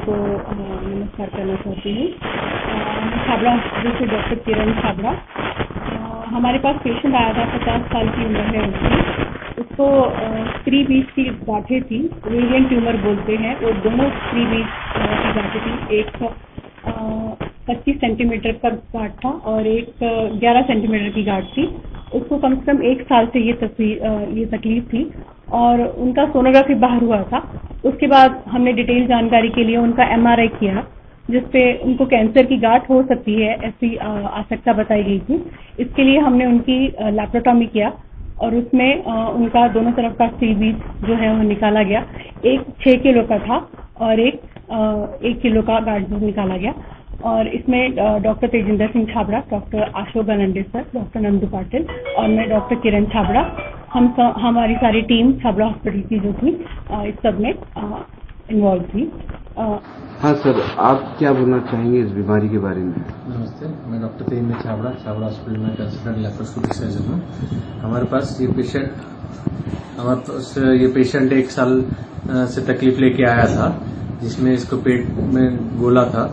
को नमस्कार करना चाहती हूँ। छाबड़ा हॉस्पिटल से डॉक्टर किरण छाबड़ा। हमारे पास पेशेंट आया था, 50 साल की उम्र है उसकी। उसको स्त्री बीज की गांठें थी, वेरिएंट ट्यूमर बोलते हैं। वो दोनों स्त्री बीज की गांठें थी। एक 25 सेंटीमीटर का गांठ था और एक 11 सेंटीमीटर की गांठ थी। उसको कम से कम 1 साल से ये तकलीफ थी और उनका सोनोग्राफी बाहर हुआ था। उसके बाद हमने डिटेल जानकारी के लिए उनका MRI किया, जिसपे उनको कैंसर की गांठ हो सकती है ऐसी आशंका बताई गई थी। इसके लिए हमने उनकी लैप्रोटॉमी किया और उसमें उनका दोनों तरफ का स्त्री बीज जो है वो निकाला गया। एक 6 किलो का था और एक 1 किलो का गांठ निकाला गया। और इसमें doctor Tejinder Singh Chhabra, doctor Ashok Ganande sir, doctor Nandu Patil और मैं डॉक्टर किरण छाबड़ा, हमारी सारी टीम छाबड़ा हॉस्पिटल की जो थी इस सब में इन्वॉल्व थी। हाँ सर, आप क्या बोलना चाहेंगे इस बीमारी के बारे में? नमस्ते, मैं डॉक्टर तेजिंदर छाबड़ा, छाबड़ा हॉस्पिटल में कंसल्टेंट लैप्रोस्कोपिक सर्जन हूँ। हमारे पास ये पेशेंट 1 साल से तकलीफ लेके आया था, जिसमें इसको पेट में गोला था,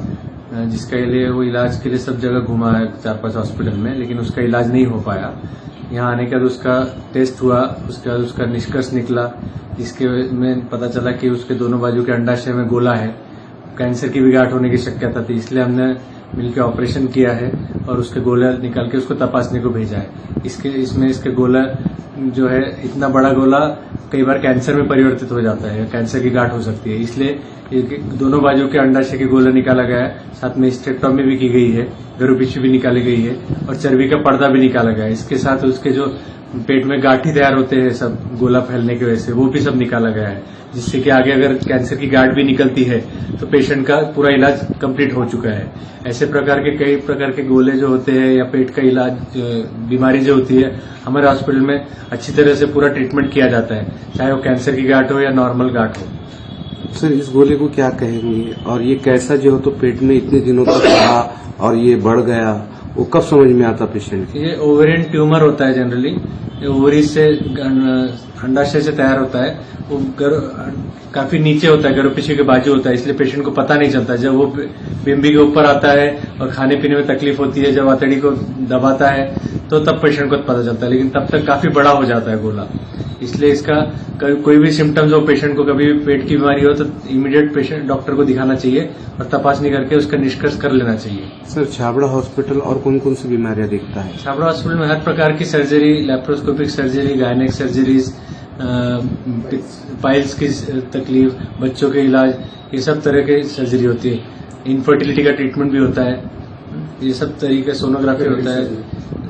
जिसके लिए वो इलाज के लिए सब जगह घुमा है 4-5 हॉस्पिटल में, लेकिन उसका इलाज नहीं हो पाया। यहाँ आने के बाद उसका टेस्ट हुआ, उसके बाद उसका निष्कर्ष निकला, जिसके में पता चला कि उसके दोनों बाजू के अंडाशय में गोला है, कैंसर की भी गांठ होने की शक्यता थी। इसलिए हमने मिलकर ऑपरेशन किया है और उसके गोला निकाल के उसको तपासने को भेजा है। इसके गोला जो है, इतना बड़ा गोला कई बार कैंसर में परिवर्तित हो जाता है, कैंसर की गांठ हो सकती है। इसलिए दोनों बाजू के अंडाशय के गोला निकाला गया है, साथ में स्टेक्टोमी भी की गई है, गर्भपिशवी भी निकाली गई है और चर्बी का पर्दा भी निकाला गया है। इसके साथ उसके जो पेट में गांठी तैयार होते हैं सब गोला फैलने की वजह से, वो भी सब निकाला गया है, जिससे कि आगे अगर कैंसर की गांठ भी निकलती है तो पेशेंट का पूरा इलाज कंप्लीट हो चुका है। ऐसे प्रकार के कई प्रकार के गोले जो होते हैं या पेट का इलाज बीमारी जो होती है, हमारे हॉस्पिटल में अच्छी तरह से पूरा ट्रीटमेंट किया जाता है, चाहे वो कैंसर की गांठ हो या नॉर्मल गांठ हो। सर, इस गोले को क्या कहेंगे और ये कैसा जो हो तो पेट में इतने दिनों तक रहा और ये बढ़ गया, वो कब समझ में आता पेशेंट? ये ओवेरियन ट्यूमर होता है जनरली, ये ओवरी से अंडाशय से तैयार होता है। वो काफी नीचे होता है, गर्भपिशवी के बाजू होता है, इसलिए पेशेंट को पता नहीं चलता। जब वो बिंबी के ऊपर आता है और खाने पीने में तकलीफ होती है, जब आंतड़ी को दबाता है तो तब पेशेंट को पता चलता है, लेकिन तब तक काफी बड़ा हो जाता है गोला। इसलिए इसका कोई भी सिम्टम्स हो पेशेंट को, कभी भी पेट की बीमारी हो तो इमीडिएट पेशेंट डॉक्टर को दिखाना चाहिए और तपासनी करके उसका निष्कर्ष कर लेना चाहिए। सर, छाबड़ा हॉस्पिटल और कौन कौन सी बीमारियां देखता है? छाबड़ा हॉस्पिटल में हर प्रकार की surgery, laparoscopic surgery, gynaec surgeries, piles की तकलीफ, बच्चों के इलाज, ये सब तरह की सर्जरी होती है। इनफर्टिलिटी का ट्रीटमेंट भी होता है, ये सब तरीके, सोनोग्राफी होता है,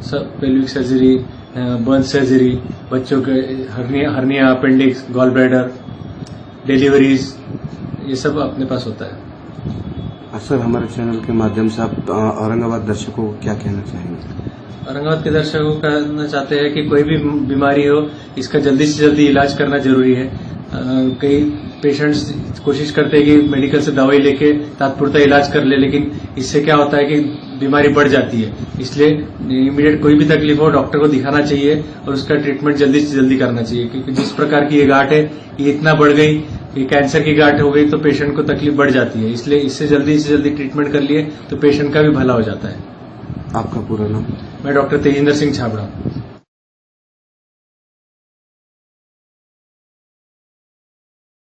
सब पेल्विक सर्जरी, बर्न सर्जरी, बच्चों के hernia, appendix, gall bladder, deliveries, ये सब अपने पास होता है। सर, हमारे चैनल के माध्यम से आप औरंगाबाद दर्शकों को क्या कहना चाहेंगे? औरंगाबाद के दर्शकों को कहना चाहते हैं कि कोई भी बीमारी हो, इसका जल्दी से जल्दी इलाज करना जरूरी है। कई पेशेंट्स कोशिश करते हैं कि मेडिकल से दवाई लेके तात्पुरता इलाज कर ले, लेकिन इससे क्या होता है कि बीमारी बढ़ जाती है। इसलिए इमीडिएट कोई भी तकलीफ हो डॉक्टर को दिखाना चाहिए और उसका ट्रीटमेंट जल्दी से जल्दी करना चाहिए, क्योंकि जिस प्रकार की ये गांठ है, ये इतना बढ़ गई, ये कैंसर की गांठ हो गई तो पेशेंट को तकलीफ बढ़ जाती है। इसलिए इससे जल्दी से जल्दी ट्रीटमेंट कर लिए तो पेशेंट का भी भला हो जाता है। आपका पूरा नाम? मैं डॉक्टर तेजिंदर सिंह छाबड़ा।